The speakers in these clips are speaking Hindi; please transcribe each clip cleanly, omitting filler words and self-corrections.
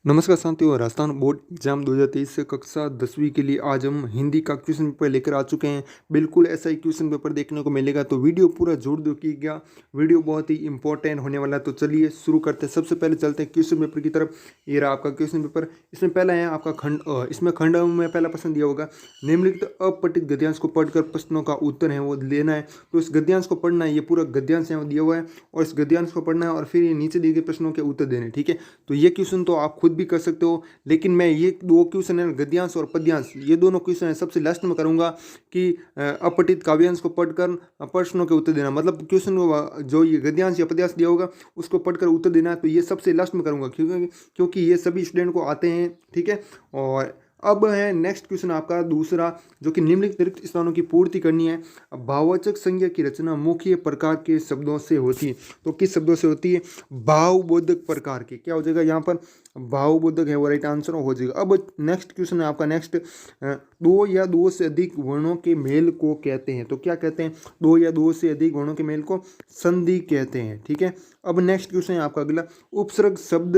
नमस्कार साथियों, राजस्थान बोर्ड एग्जाम 2023 से कक्षा 10वीं के लिए आज हम हिंदी का क्वेश्चन पेपर लेकर आ चुके हैं। बिल्कुल ऐसा ही क्वेश्चन पेपर देखने को मिलेगा, तो वीडियो पूरा जोर दो कीजिएगा। वीडियो बहुत ही इंपॉर्टेंट होने वाला है, तो चलिए शुरू करते हैं। सबसे पहले चलते हैं क्वेश्चन पेपर की तरफ। ये रहा आपका क्वेश्चन पेपर। इसमें पहला है आपका खंड अ। इसमें खंड अ में पहला प्रश्न दिया होगा, निम्नलिखित अपठित गद्यांश को पढ़कर प्रश्नों का उत्तर है वो लेना है। तो इस गद्यांश को पढ़ना है, ये पूरा गद्यांश है वो दिया हुआ है, और इस गद्यांश को पढ़ना है और फिर ये नीचे दिए गए प्रश्नों के उत्तर देने। ठीक है, तो ये क्वेश्चन तो आप खुद भी कर सकते हो, लेकिन मैं ये दो क्वेश्चन है गद्यांश और पद्यांश, ये दोनों क्वेश्चन है सबसे लास्ट में करूंगा कि अपठित काव्यांश को पढ़कर प्रश्नों के उत्तर देना। मतलब क्वेश्चन जो ये गद्यांश या पद्यांश दिया होगा उसको पढ़कर उत्तर देना, तो ये सबसे लास्ट में करूंगा क्योंकि ये सभी स्टूडेंट को आते हैं। ठीक है, और अब है नेक्स्ट क्वेश्चन आपका दूसरा, जो कि निम्नलिखित रिक्त स्थानों की पूर्ति करनी है। भाववाचक संज्ञा की रचना मुख्य प्रकार के शब्दों से होती है। तो किस शब्दों से होती है? भावबोधक प्रकार के। क्या हो जाएगा यहाँ पर? भावबोधक है वो राइट आंसर हो जाएगा। अब नेक्स्ट क्वेश्चन है आपका नेक्स्ट, दो या दो से अधिक वर्णों के मेल को कहते हैं। तो क्या कहते हैं? दो या दो से अधिक वर्णों के मेल को संधि कहते हैं। ठीक है, अब नेक्स्ट क्वेश्चन है आपका अगला, उपसर्ग शब्द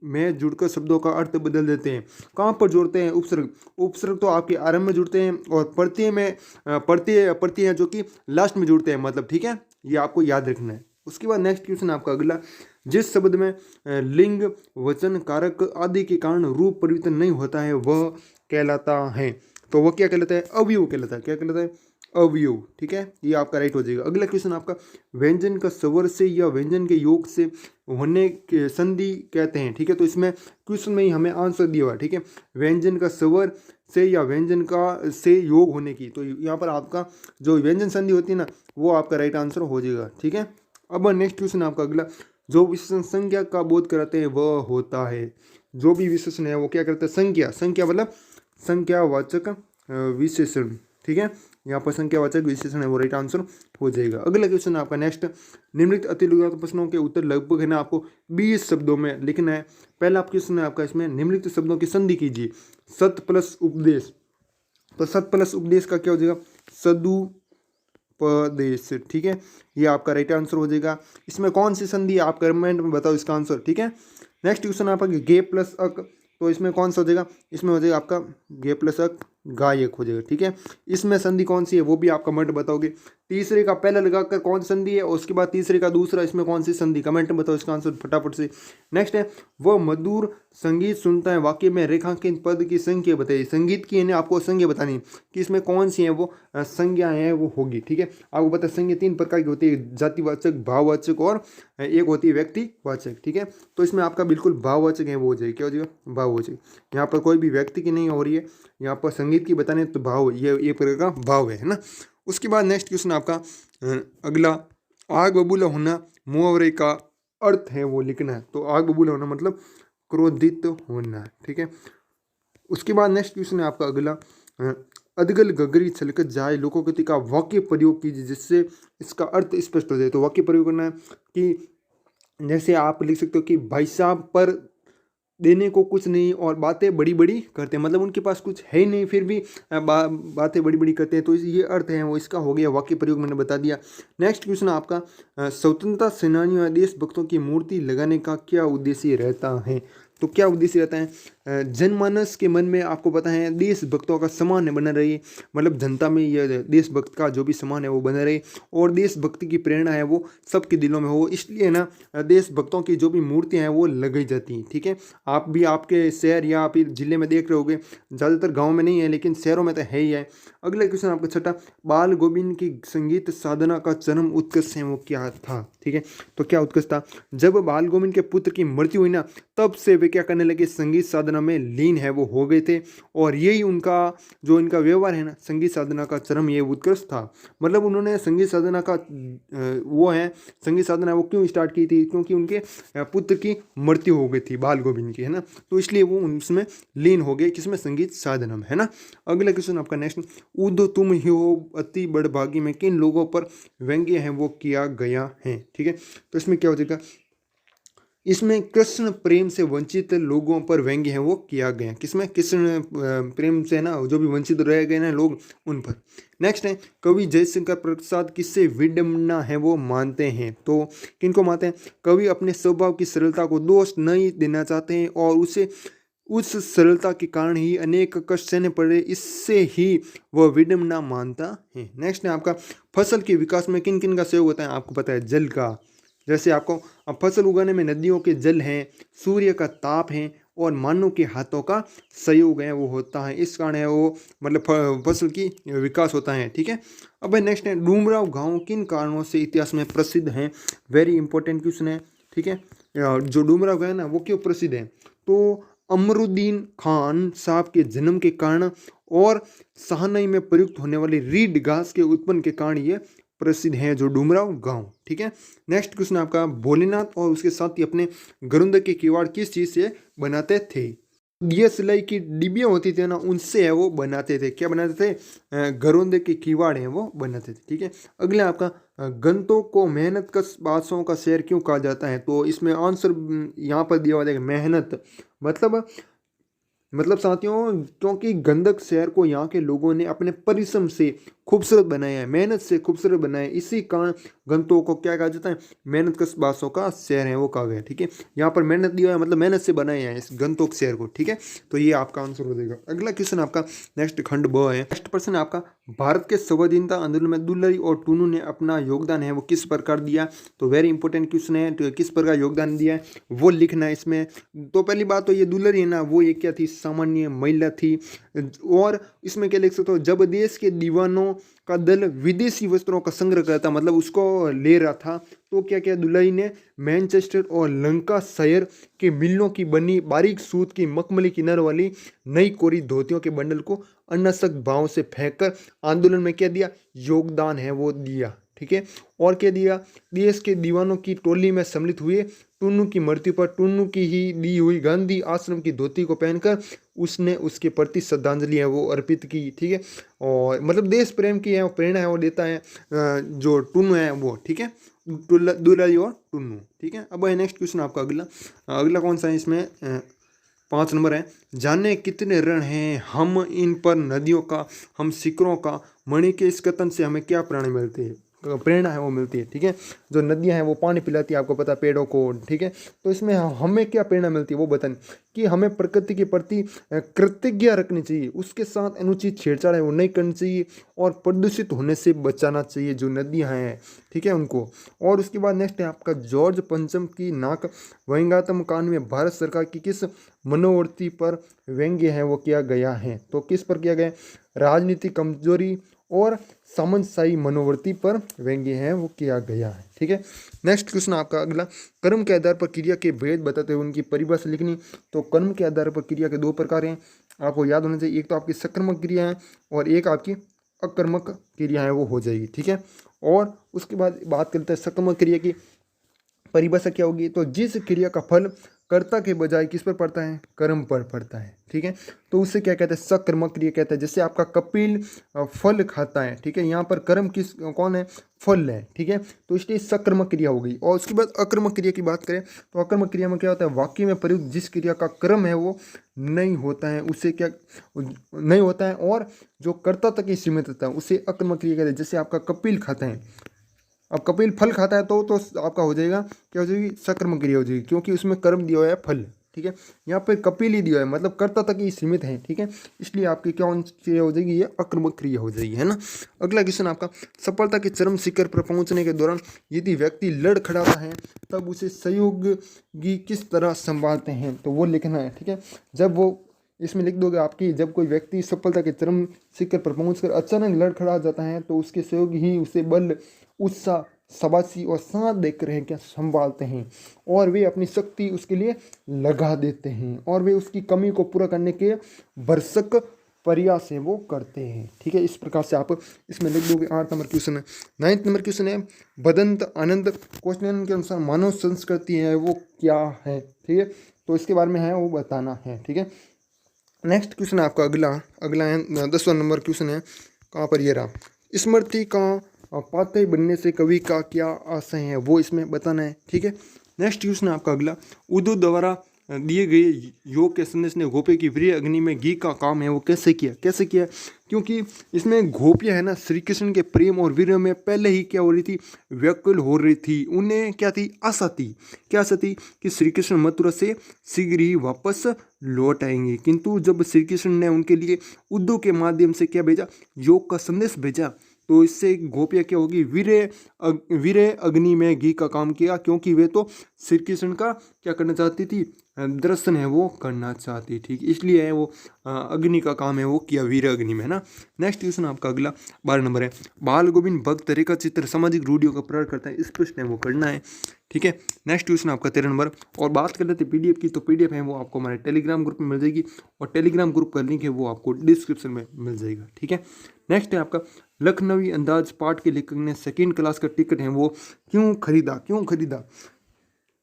में जुड़कर शब्दों का अर्थ बदल देते हैं। कहाँ पर जोड़ते हैं उपसर्ग? उपसर्ग तो आपके आरंभ में जुड़ते हैं, और प्रत्यय में प्रत्यय है जो कि लास्ट में जुड़ते हैं। मतलब ठीक है, ये आपको याद रखना है। उसके बाद नेक्स्ट क्वेश्चन आपका अगला, जिस शब्द में लिंग वचन कारक आदि के कारण रूप परिवर्तन नहीं होता है वह कहलाता है। तो वह क्या कहलाता है? अवयव कहलाता है। क्या कहलाता है? अवयव। ठीक है, ये आपका राइट हो जाएगा। अगला क्वेश्चन आपका, व्यंजन का स्वर से या व्यंजन के योग से होने के संधि कहते हैं। ठीक है, तो इसमें क्वेश्चन में ही हमें आंसर दिया हुआ है। ठीक है, व्यंजन का स्वर से या व्यंजन का से योग होने की, तो यहाँ पर आपका जो व्यंजन संधि होती है ना, वो आपका राइट आंसर हो जाएगा। ठीक है, अब नेक्स्ट क्वेश्चन आपका अगला, जो विशेषण संज्ञा का बोध कराते हैं वह होता है। जो भी विशेषण है वो क्या करता है? संज्ञा। संज्ञा मतलब संज्ञावाचक विशेषण। ठीक है, यहाँ पर संज्ञावाचक विशेषण है वो राइट आंसर हो जाएगा। अगला क्वेश्चन आपका नेक्स्ट, निम्नलिखित अतिलिखित प्रश्नों के उत्तर लगभग है ना आपको 20 शब्दों में लिखना है। पहला क्वेश्चन है आपका, इसमें निम्नलिखित शब्दों की संधि कीजिए। सत प्लस उपदेश। तो सत प्लस उपदेश का क्या हो जाएगा? सदुपदेश। ठीक है, ये आपका राइट आंसर हो जाएगा। इसमें कौन सी संधि है आप कमेंट में बताओ इसका आंसर। ठीक है, नेक्स्ट क्वेश्चन आपका गे प्लस अक। तो इसमें कौन सा हो जाएगा? इसमें हो जाएगा आपका गे प्लस अक गायक हो जाएगा। ठीक है, इसमें संधि कौन सी है वो भी आप कमेंट बताओगे। तीसरे का पहला लगाकर कौन सी संधि है, और उसके बाद तीसरे का दूसरा, इसमें कौन सी संधि? कमेंट में बताओ इसका आंसर फटाफट से। नेक्स्ट है, वह मधुर संगीत सुनता है, वाक्य में रेखांकित पद की संख्या बताइए। संगीत की है आपको संज्ञा बतानी कि इसमें कौन सी है वो संज्ञा है वो होगी। ठीक है, आपको पता है संज्ञा 3 प्रकार की होती है, जातिवाचक, भाववाचक और एक होती है व्यक्तिवाचक। ठीक है, तो इसमें आपका बिल्कुल भाववाचक है वो हो जाएगी। क्या हो जाएगा? भाववाचक। यहाँ पर कोई भी व्यक्ति की नहीं हो रही है, यहाँ पर संगीत की बताने तो भाव, ये एक प्रकार का भाव है ना। उसके बाद नेक्स्ट क्वेश्चन आपका अगला, आग बबूला होना मुहावरे का अर्थ है वो लिखना है। तो आग बबूला होना मतलब क्रोधित होना। ठीक है, उसके बाद नेक्स्ट क्वेश्चन है आपका अगला, अदगल गगरी छलकत जाए लोकोक्ति का वाक्य प्रयोग कीजिए जिससे इसका अर्थ स्पष्ट हो जाए। तो वाक्य प्रयोग करना है कि जैसे आप लिख सकते हो कि भाई साहब पर देने को कुछ नहीं और बातें बड़ी बड़ी करते हैं, मतलब उनके पास कुछ है ही नहीं फिर भी बातें बड़ी बड़ी करते हैं। तो ये अर्थ है वो इसका हो गया, वाक्य प्रयोग मैंने बता दिया। नेक्स्ट क्वेश्चन आपका, स्वतंत्रता सेनानियों या देशभक्तों की मूर्ति लगाने का क्या उद्देश्य रहता है? तो क्या उद्देश्य रहता है? जनमानस के मन में आपको पता है देशभक्तों का सम्मान बना रहे, मतलब जनता में यह देशभक्त का जो भी सम्मान है वो बना रहे, और देशभक्ति की प्रेरणा है वो सबके दिलों में हो, इसलिए ना देशभक्तों की जो भी मूर्तियां हैं वो लगाई जाती हैं। ठीक है, आप भी आपके शहर या फिर जिले में देख रहे होगे, ज़्यादातर गाँव में नहीं है लेकिन शहरों में तो है ही है। अगला क्वेश्चन आपका छठा, बाल गोविंद की संगीत साधना का चरम उत्कर्ष है वो क्या था? ठीक है, तो क्या उत्कर्ष था? जब बाल गोविंद के पुत्र की मृत्यु हुई ना, तब से वे क्या करने लगे? संगीत साधना में लीन है वो हो गए थे, और यही उनका जो इनका व्यवहार है ना, संगीत साधना का चरम ये उत्कर्ष था। मतलब उन्होंने संगीत साधना का वो है, संगीत साधना वो क्यों स्टार्ट की थी? क्योंकि उनके पुत्र की मृत्यु हो गई थी बाल गोविंद की, है ना, तो इसलिए वो उसमें लीन हो गए, किसमें? संगीत साधना में, है ना। अगला क्वेश्चन आपका नेक्स्ट, उद तुम ही हो अति बड़भागी में किन लोगों पर व्यंग्य है वो किया गया है? ठीक है, तो इसमें क्या हो जाएगा? इसमें कृष्ण प्रेम से वंचित लोगों पर व्यंग्य है वो किया गया। किसमें? कृष्ण प्रेम से ना जो भी वंचित रह गए ना लोग, उन पर। नेक्स्ट है कवि जयशंकर प्रसाद किससे विडम्बना है वो मानते हैं? तो किनको मानते हैं? कवि अपने स्वभाव की सरलता को दोष नहीं देना चाहते हैं और उसे उस सरलता के कारण ही अनेक कष्ट सहने पड़े, इससे ही वह विडम्बना मानता है। नेक्स्ट है आपका फसल के विकास में किन किन का सहयोग होता है? आपको पता है जल का। जैसे आपको अब फसल उगाने में नदियों के जल हैं, सूर्य का ताप है और मानव के हाथों का सहयोग है वो होता है। इस कारण है वो मतलब फसल की विकास होता है। ठीक है। अब भाई नेक्स्ट है डूमराव गांव किन कारणों से इतिहास में प्रसिद्ध है? वेरी इंपॉर्टेंट क्वेश्चन है। ठीक है। जो डूमराव गांव है ना वो क्यों प्रसिद्ध है? तो अमरुद्दीन खान साहब के जन्म के कारण और शहनाई में प्रयुक्त होने वाली रीड घास के उत्पन्न के कारण ये प्रसिद्ध है जो डूमराव गांव। ठीक है। नेक्स्ट क्वेश्चन आपका भोलेनाथ और उसके साथी अपने घरोंदे के किवाड़ किस चीज से बनाते थे? ये सिलाई की डिबियाँ होती थी ना, उनसे है वो बनाते थे। क्या बनाते थे? घरोंदे के किवाड़ हैं वो बनाते थे। ठीक है। अगला आपका गन्नों को मेहनत कश बादशाहों का शहर क्यों कहा जाता है? तो इसमें आंसर यहाँ पर दिया हुआ है मेहनत मतलब साथियों क्योंकि गंदक शहर को यहाँ के लोगों ने अपने परिश्रम से खूबसूरत बनाया है, मेहनत से खूबसूरत बनाया है, इसी कारण गंतों को क्या कहा जाता है? मेहनत कश बादशाहों का शहर है वो कहा गया। ठीक है। यहाँ पर मेहनत दिया है मतलब मेहनत से बनाया है इस गंतोक शहर को। ठीक है। तो ये आपका आंसर हो जाएगा। अगला क्वेश्चन आपका नेक्स्ट खंड ब है। नेक्स्ट प्रश्न आपका भारत के स्वाधीनता आंदोलन में दुलारी और टूनू ने अपना योगदान है वो किस प्रकार दिया? तो वेरी इंपॉर्टेंट क्वेश्चन है। तो किस प्रकार योगदान दिया है वो लिखना है इसमें। तो पहली बात तो ये दुलारी है ना वो ये क्या थी? सामान्य महिला थी। और इसमें क्या लिख सकते हो? जब देश के दीवानों का दल विदेशी वस्त्रों का संग्रह करता मतलब उसको ले रहा था तो क्या किया दुलाई ने? मैनचेस्टर और लंकाशायर के मिलों की बनी बारीक सूत की मखमली किनारों वाली नई कोरी धोतियों के बंडल को अनसक भाव से फेंककर आंदोलन में क्या दिया? योगदान है वो दिया। ठीक है। और क्या दिया? देश के दीवानों की टोली में सम्मिलित हुए टुन्नू की मृत्यु पर टुन्नू की ही दी हुई गांधी आश्रम की धोती को पहनकर उसने उसके प्रति श्रद्धांजलि है वो अर्पित की। ठीक है। और मतलब देश प्रेम की है वो प्रेरणा है वो देता है जो टुन्नू है वो। ठीक है। दुलारी और टुन्नू। ठीक है। अब है नेक्स्ट क्वेश्चन आपका अगला कौन सा है? इसमें 5 नंबर है। जाने कितने रण हैं हम इन पर नदियों का, हम शिखरों का, मणि के इस कथन से हमें क्या प्रेरणा है वो मिलती है। ठीक है। जो नदियां हैं वो पानी पिलाती है आपको पता है पेड़ों को। ठीक है। तो इसमें हमें क्या प्रेरणा मिलती है वो बताएं कि हमें प्रकृति के प्रति कृतज्ञता रखनी चाहिए, उसके साथ अनुचित छेड़छाड़ है वो नहीं करनी चाहिए और प्रदूषित होने से बचाना चाहिए जो नदियां हैं। ठीक है उनको। और उसके बाद नेक्स्ट है आपका जॉर्ज पंचम की नाक व्यंग्यात्मक कांड में भारत सरकार की किस मनोवृत्ति पर व्यंग्य है वो किया गया है? तो किस पर किया गया? राजनीति कमजोरी और सामंतशाही मनोवृत्ति पर व्यंग्य है वो किया गया है। ठीक है। नेक्स्ट क्वेश्चन आपका अगला कर्म के आधार पर क्रिया के भेद बताते हुए उनकी परिभाषा लिखनी। तो कर्म के आधार पर क्रिया के 2 प्रकार हैं आपको याद होना चाहिए। एक तो आपकी सकर्मक क्रिया है और एक आपकी अकर्मक क्रिया है वो हो जाएगी। ठीक है। और उसके बाद बात करते हैं सकर्मक क्रिया की परिभाषा क्या होगी? तो जिस क्रिया का फल कर्ता के बजाय किस पर पड़ता है? कर्म पर पड़ता है। ठीक है। तो उससे क्या कहते हैं? सकर्मक क्रिया कहते हैं। जैसे आपका कपिल फल खाता है। ठीक है। यहाँ पर कर्म कौन है? फल है। ठीक है। तो इसलिए सकर्मक क्रिया हो गई। और उसके बाद अकर्मक क्रिया की बात करें तो अकर्मक क्रिया में क्या होता है? वाक्य में प्रयुक्त जिस क्रिया का क्रम है वो नहीं होता है उसे क्या नहीं होता है और जो कर्ता तक ही सीमित रहता है उसे अकर्मक क्रिया कहते हैं। जैसे आपका कपिल खाता है, अब कपिल फल खाता है तो आपका हो जाएगा क्या हो जाएगी? सकर्मक क्रिया हो जाएगी क्योंकि उसमें कर्म दिया हुआ है फल। ठीक है। यहाँ पे कपिल ही दिया है मतलब कर्ता तक ही सीमित है। ठीक है। इसलिए आपकी क्या क्रिया हो जाएगी? ये अकर्मक क्रिया हो जाएगी, है ना। अगला क्वेश्चन आपका सफलता के चरम शिखर पर पहुंचने के दौरान यदि व्यक्ति लड़खड़ाता है तब उसे सहयोगी किस तरह संभालते हैं? तो वो लिखना है। ठीक है। जब वो इसमें लिख दोगे आपकी जब कोई व्यक्ति सफलता के चरम शिखर पर पहुंचकर अचानक लड़खड़ा जाता है तो उसके सहयोगी ही उसे बल उत्साह शाबाशी और साथ देकर है क्या संभालते हैं और वे अपनी शक्ति उसके लिए लगा देते हैं और वे उसकी कमी को पूरा करने के भरसक प्रयास है वो करते हैं। ठीक है। इस प्रकार से आप इसमें लिख दोगे। 8 नंबर क्वेश्चन है। 9 नंबर क्वेश्चन है बदंत आनंद क्वेश्चन के अनुसार मानव संस्कृति है वो क्या है? ठीक है। तो इसके बारे में है वो बताना है। ठीक है। नेक्स्ट क्वेश्चन आपका अगला है 10वां नंबर क्वेश्चन है। कहाँ पर ये रहा? स्मृति का पात्र बनने से कवि का क्या आशय है वो इसमें बताना है। ठीक है। नेक्स्ट क्वेश्चन है आपका अगला, उद्धव द्वारा दिए गए योग के संदेश ने गोप्य की वीर अग्नि में घी का काम है वो कैसे किया, क्योंकि इसमें गोपियाँ है ना श्री कृष्ण के प्रेम और वीर में पहले ही क्या हो रही थी, व्याकुल हो रही थी। उन्हें क्या थी, आशा थी, क्या आशा थी कि श्री कृष्ण मथुरा से शीघ्र ही वापस लौट आएंगे। किंतु जब श्री कृष्ण ने उनके लिए उद्धव के माध्यम से क्या भेजा, योग का संदेश भेजा, तो इससे गोपियाँ क्या होगी, वीरे अग्नि में घी का काम किया, क्योंकि वे तो श्री कृष्ण का क्या करना चाहती थी, दर्शन है वो करना चाहती, ठीक, इसलिए है वो अग्नि का काम है वो किया, वीर अग्नि में, है ना। नेक्स्ट क्वेश्चन आपका अगला 12 नंबर है, बाल गोविंद भक्त रेखा चित्र सामाजिक रूढ़ियों का प्रयोग करता है, इस प्रश्न है वो करना है, ठीक है। नेक्स्ट क्वेश्चन आपका 13 नंबर, और बात कर लेते हैं पीडीएफ की, तो पीडीएफ है वो आपको हमारे टेलीग्राम ग्रुप में मिल जाएगी, और टेलीग्राम ग्रुप का लिंक है वो आपको डिस्क्रिप्शन में मिल जाएगा, ठीक है। नेक्स्ट है आपका, लखनवी अंदाज पाठ के लेखक ने सेकेंड क्लास का टिकट है वो क्यों खरीदा,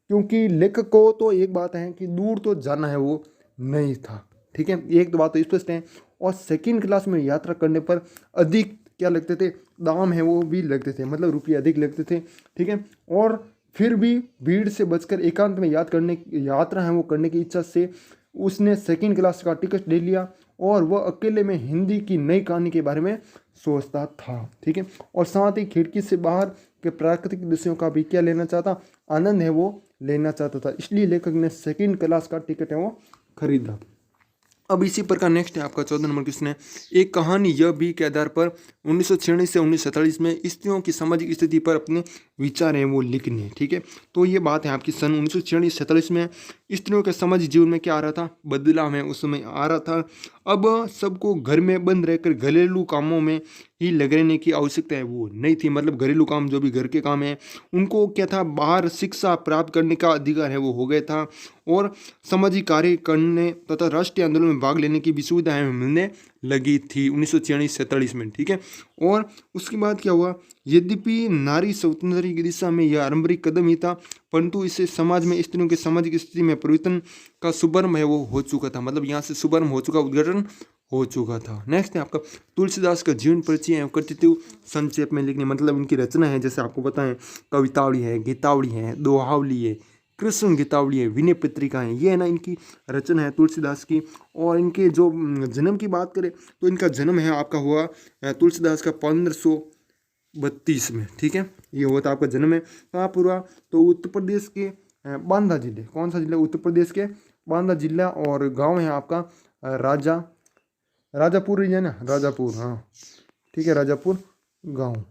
क्योंकि लेखक को तो एक बात है कि दूर तो जाना है वो नहीं था, ठीक है, एक तो बात तो स्पष्ट है। और सेकंड क्लास में यात्रा करने पर अधिक क्या लगते थे, दाम है वो भी लगते थे, मतलब रुपये अधिक लगते थे, ठीक है। और फिर भी भीड़ से बचकर एकांत में यात्रा है वो करने की इच्छा से उसने सेकंड क्लास का टिकट ले लिया, और वह अकेले में हिंदी की नई कहानी के बारे में सोचता था, ठीक है। और साथ ही खिड़की से बाहर के प्राकृतिक दृश्यों का भी क्या लेना चाहता, आनंद है वो लेना चाहता था, इसलिए लेखक ने सेकंड क्लास का टिकट है वो खरीदा। अब इसी प्रकार नेक्स्ट है आपका 14 नंबर क्वेश्चन है, एक कहानी यह भी के आधार पर 1946 से 1947 में स्त्रियों की सामाजिक स्थिति पर अपने विचार हैं वो लिखने, ठीक है। तो ये बात है आपकी सन 1946 में स्त्रियों के सामाजिक जीवन में क्या आ रहा था, बदलाव है उस समय आ रहा था। अब सबको घर में बंद रहकर घरेलू कामों में ही लग रहने की आवश्यकता है वो नहीं थी, मतलब घरेलू काम जो भी घर के काम है उनको क्या था, बाहर शिक्षा प्राप्त करने का अधिकार है वो हो गया था, और सामाजिक कार्य करने तथा राष्ट्रीय आंदोलन में भाग लेने की भी सुविधाएं मिलने लगी थी 1946-47 में, ठीक है। और उसके बाद क्या हुआ, यद्यपि नारी स्वतंत्रता की दिशा में यह आरंभिक कदम ही था, परंतु इससे समाज में स्त्रियों की सामाजिक स्थिति में परिवर्तन का शुभारंभ है वो हो चुका था, मतलब यहाँ से शुभारंभ हो चुका, उद्घाटन हो चुका था। नेक्स्ट है आपका तुलसीदास का जीवन परिचय है कृतित्व संक्षेप में लिखने, मतलब इनकी रचना है, जैसे आपको पता है कवितावली है, गीतावली है, दोहावली है, कृष्ण गीतावली है, विनय पत्रिका है, ये है ना इनकी रचना है तुलसीदास की। और इनके जो जन्म की बात करें तो इनका जन्म है आपका हुआ तुलसीदास का 1532 में, ठीक है, ये हुआ था आपका जन्म है। कहाँ पर हुआ, तो उत्तर प्रदेश के बांदा जिले, कौन सा जिला, उत्तर प्रदेश के बांदा जिला, और गांव है आपका राजापुर है ना, राजापुर, हाँ ठीक है, राजापुर गांव,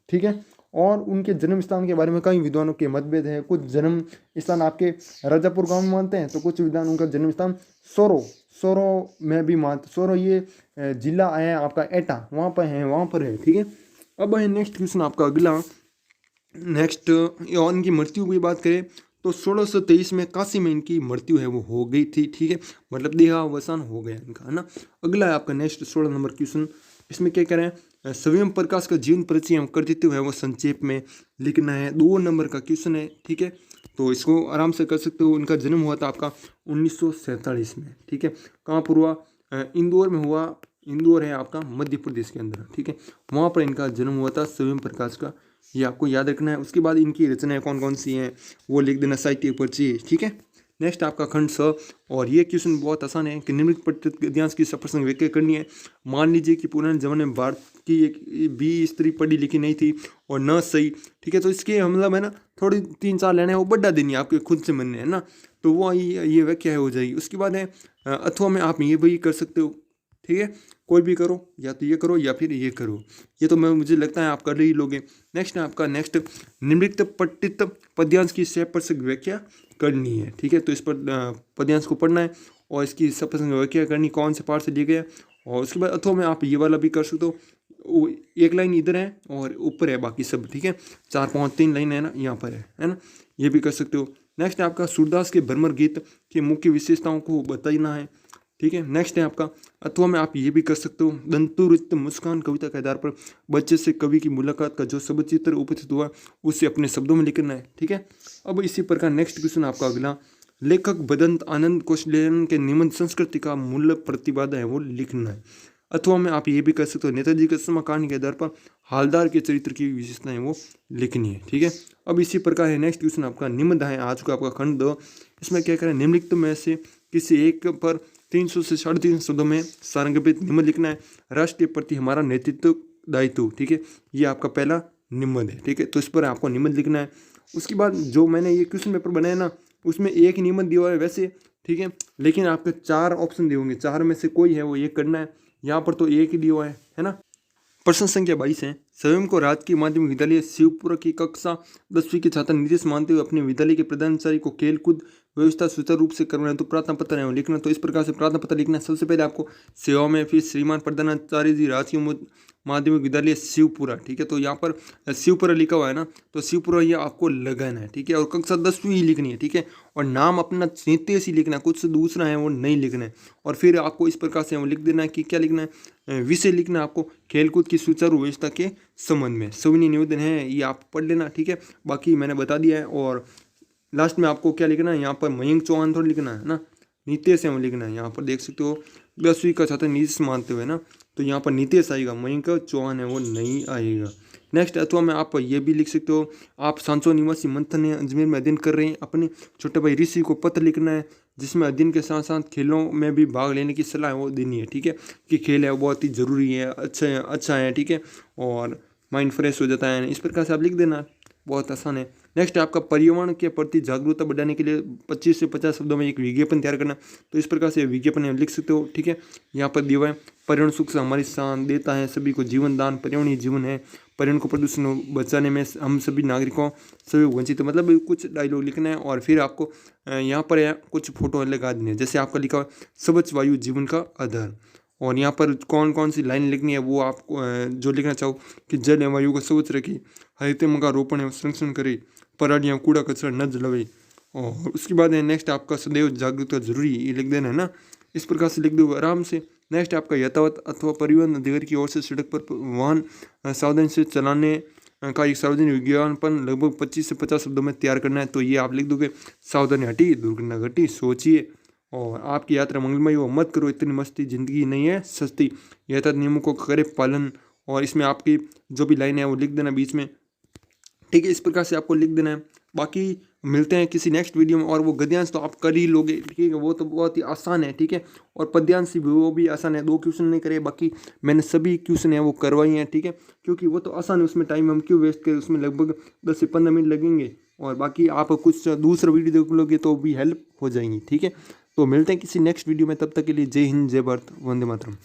ठीक है। और उनके जन्म स्थान के बारे में कई विद्वानों के मतभेद हैं, कुछ जन्म स्थान आपके राजापुर गांव में मानते हैं, तो कुछ विद्वान उनका जन्म स्थान सोरो में भी मानते, सोरो ये जिला है आपका एटा, वहाँ पर है, ठीक है। अब है नेक्स्ट क्वेश्चन आपका अगला, नेक्स्ट और इनकी मृत्यु की बात करें तो 1623 में काशी में इनकी मृत्यु है वो हो गई थी, ठीक है, मतलब देहावसान हो गया इनका, है ना। अगला है आपका नेक्स्ट 16 नंबर क्वेश्चन, इसमें क्या करें, स्वयं प्रकाश का जीवन परिचय हम कृतित्व है वो संक्षेप में लिखना है, 2 नंबर का क्वेश्चन है, ठीक है। तो इसको आराम से कर सकते हो। इनका जन्म हुआ था आपका 1947 में, ठीक है। कहाँ पर हुआ, इंदौर में हुआ, इंदौर है आपका मध्य प्रदेश के अंदर, ठीक है, वहाँ पर इनका जन्म हुआ था स्वयं प्रकाश का, ये आपको याद रखना है। उसके बाद इनकी रचनाएं कौन कौन सी हैं वो लिख देना साहित्य परिचय, ठीक है। नेक्स्ट आपका खंड 6, और ये क्वेश्चन बहुत आसान है कि निम्नलिखित पद्यांश की सप्रसंग व्याख्या करनी है। मान लीजिए कि पुराने जमाने में भारत की एक भी स्त्री पढ़ी लिखी नहीं थी और न सही, ठीक है, तो इसके मतलब है ना थोड़ी 3-4 लाइनें वो बढ़ा देनी है आपके खुद से मन है ना, तो वो ये व्याख्या हो जाएगी। उसके बाद है अथवा में आप ये भी कर सकते हो, ठीक है, कोई भी करो, या तो ये करो या फिर ये करो, ये तो मुझे लगता है आप कर ही लोगे। नेक्स्ट है आपका नेक्स्ट निम्नलिखित पठित पद्यांश की सप्रसंग व्याख्या करनी है, ठीक है, तो इस पर पद्यांश को पढ़ना है और इसकी सप्रसंग व्याख्या करनी, कौन से पाठ से लिए गया। और उसके बाद अथवा में आप ये वाला भी कर सकते हो, एक लाइन इधर है और ऊपर है बाकी सब, ठीक है, 4-5-3 लाइन है ना यहाँ पर है ना, ये भी कर सकते हो। नेक्स्ट है आपका सूरदास के भ्रमर गीत की मुख्य विशेषताओं को बताना है, ठीक है। नेक्स्ट है आपका अथवा में आप ये भी कर सकते हो, दंतुरित मुस्कान कविता के आधार पर बच्चे से कवि की मुलाकात का जो शब्द चित्र उपस्थित हुआ उसे अपने शब्दों में लिखना है, ठीक है। अब इसी प्रकार नेक्स्ट क्वेश्चन आपका अगला, लेखक बदंत आनंद कौशल्यायन के निबंध संस्कृति का मूल प्रतिपादन है वो लिखना है। अथवा में आप ये भी कर सकते हो नेताजी के समकालीन के आधार पर हालदार के चरित्र की विशेषताएं वो लिखनी है। ठीक है, अब इसी प्रकार है नेक्स्ट क्वेश्चन आपका निबंध है आज का आपका खंड 2। इसमें क्या करें, निम्नलिखित में से किसी एक पर 300 से 350 शब्दों में सारंगीकृत निबंध लिखना है। राष्ट्र के प्रति हमारा नेतृत्व दायित्व। ठीक है, ये आपका पहला निबंध है। ठीक है, तो इस पर आपको निबंध लिखना है। उसके बाद जो मैंने ये क्वेश्चन पेपर बनाया ना, उसमें एक निबंध दिया हुआ है वैसे। ठीक है, लेकिन आपके 4 ऑप्शन दिए होंगे, 4 में से कोई है वो ये करना है। यहाँ पर तो एक ही दिया हुआ है ना। प्रश्न संख्या 22 है, स्वयं को राजकीय माध्यमिक विद्यालय शिवपुरा की कक्षा 10वीं के छात्र नीतीश मानते हुए अपने विद्यालय के प्रधानाचार्य को खेल कूद व्यवस्था सुचारू रूप से करवाना है। तो प्रार्थना पत्र है वो लिखना। तो इस प्रकार से प्रार्थना पत्र लिखना है। सबसे पहले आपको सेवा में, फिर श्रीमान प्रधानाचार्य जी राजकीय माध्यमिक विद्यालय शिवपुरा। ठीक है, तो यहाँ पर शिवपुरा लिखा हुआ है ना, तो शिवपुरा ये आपको लगाना है। ठीक है, और कक्षा 10वीं ही लिखनी है। ठीक है, और नाम अपना नीतीश ही लिखना है, कुछ दूसरा है वो नहीं लिखना है। और फिर आपको इस प्रकार से वो लिख देना है कि क्या लिखना है, विषय लिखना है आपको खेलकूद की सुचारू व्यवस्था के संबंध में। सविनय निवेदन है, ये आप पढ़ लेना। ठीक है, बाकी मैंने बता दिया है। और लास्ट में आपको क्या लिखना है, यहाँ पर मयंक चौहान थोड़ा लिखना है ना, नीतीश है वो लिखना है। यहाँ पर देख सकते हो 10वीं का छात्र नीतीश मानते हुए ना, तो यहाँ पर नीतीश आएगा, मयंक चौहान है वो नहीं आएगा। नेक्स्ट अथवा में आप ये भी लिख सकते हो, आप सांचो निवासी मंथन है अजमेर में अध्ययन कर रहे हैं, अपने छोटे भाई ऋषि को पत्र लिखना है, जिसमें अध्ययन के साथ साथ खेलों में भी भाग लेने की सलाह वो देनी है। ठीक है, कि खेल है वो बहुत ही ज़रूरी है, अच्छा है। ठीक है, और माइंड फ्रेश हो जाता है। इस प्रकार से आप लिख देना, बहुत आसान है। नेक्स्ट आपका पर्यावरण के प्रति जागरूकता बढ़ाने के लिए 25 से 50 शब्दों में एक विज्ञापन तैयार करना। तो इस प्रकार से विज्ञापन लिख सकते हो। ठीक है, यहाँ पर दिया हुआ है, पर्यावरण सुख से हमारी शान देता है, सभी को जीवन दान, पर्यावरण ही जीवन है, पर्यावरण को प्रदूषण बचाने में हम सभी नागरिकों सभी वंचित, मतलब कुछ डायलॉग लिखना है। और फिर आपको यहाँ पर कुछ फोटो लगा देनी है, जैसे आपका लिखा हुआ स्वच्छ वायु जीवन का आधार। और यहाँ पर कौन कौन सी लाइन लिखनी है वो आपको जो लिखना चाहो कि जल एवं वायु को स्वच्छ रखी, हरितम का रोपण एवं संरक्षण करे, परालियाँ कूड़ा कचरा न जलावे। और उसके बाद है नेक्स्ट आपका सदैव जागरूकता जरूरी, ये लिख देना है ना। इस प्रकार से लिख दो आराम से। नेक्स्ट आपका यातायात अथवा परिवहन अधिकारी की ओर से सड़क पर वाहन सावधानी से चलाने का एक सार्वजनिक विज्ञापन लगभग 25 से 50 शब्दों में तैयार करना है। तो ये आप लिख दोगे, सावधानी हटी दुर्घटना घटी, सोचिए और आपकी यात्रा मंगलमय हो, मत करो इतनी मस्ती, जिंदगी नहीं है सस्ती, यातायात नियमों को करे पालन। और इसमें आपकी जो भी लाइन है वो लिख देना बीच में। ठीक है, इस प्रकार से आपको लिख देना है। बाकी मिलते हैं किसी नेक्स्ट वीडियो में। और वो गद्यांश तो आप कर ही लोगे, ठीक है, वो तो बहुत ही आसान है। ठीक है, और पद्यांश भी वो भी आसान है, 2 क्वेश्चन नहीं करे, बाकी मैंने सभी क्वेश्चन है वो करवाई हैं। ठीक है, क्योंकि वो तो आसान है, उसमें टाइम हम क्यों वेस्ट करें, उसमें लगभग 10 से 15 मिनट लगेंगे। और बाकी आप कुछ दूसरा वीडियो देख लोगे तो भी हेल्प हो जाएंगी। ठीक है, तो मिलते हैं किसी नेक्स्ट वीडियो में, तब तक के लिए जय हिंद, जय भारत, वंदे मातरम।